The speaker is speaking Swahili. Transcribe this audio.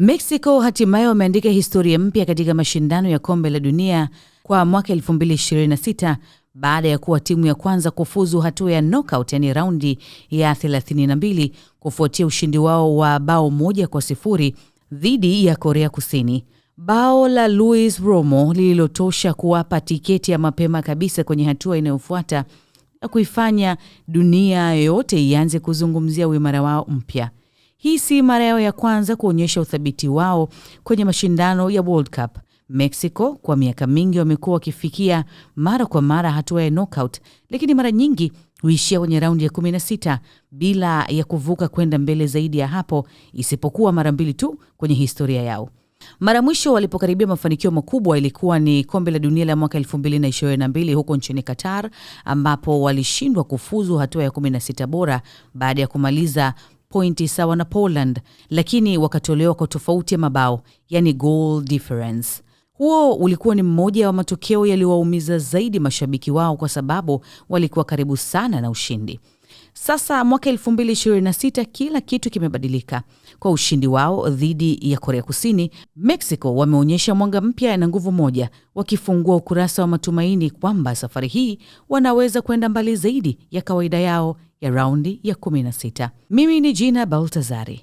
Mexico hatimaye wameandika historia mpya katika mashindano ya kombe la dunia kwa mwaka 2026 baada ya kuwa timu ya kwanza kufuzu hatua ya knockout, yani raundi ya 32, kufuatia ushindi wao wa bao 1-0 dhidi ya Korea Kusini. Bao la Luis Romo lililotosha kuwapa tiketi ya mapema kabisa kwenye hatua inayofuata na kuifanya dunia yote ianze kuzungumzia uimara wao mpya. Hii si mara yao ya kwanza kuonyesha uthabiti wao kwenye mashindano ya World Cup. Mexico kwa miaka mingi wamekuwa wakifikia mara kwa mara hatua ya knockout, lakini mara nyingi huishia kwenye raundi ya 16 bila ya kuvuka kwenda mbele zaidi ya hapo, isipokuwa mara 2 tu kwenye historia yao. Mara mwisho walipokaribia mafanikio makubwa ilikuwa ni kombe la dunia la mwaka 2022 huko nchini Qatar, ambapo walishindwa kufuzu hatua ya 16 bora baada ya kumaliza pointi sawa na Poland, lakini wakatolewa kwa tofauti ya mabao, yani goal difference. Huo ulikuwa ni mmoja wa matokeo yaliyowaumiza zaidi mashabiki wao kwa sababu walikuwa karibu sana na ushindi. Sasa mwaka 2026 kila kitu kimebadilika. Kwa ushindi wao dhidi ya Korea Kusini, Mexico wameonyesha mwanga mpya na nguvu moja, wakifungua ukurasa wa matumaini kwamba safari hii wanaweza kwenda mbali zaidi ya kawaida yao ya raundi ya 16. Mimi ni Gina Baltazari.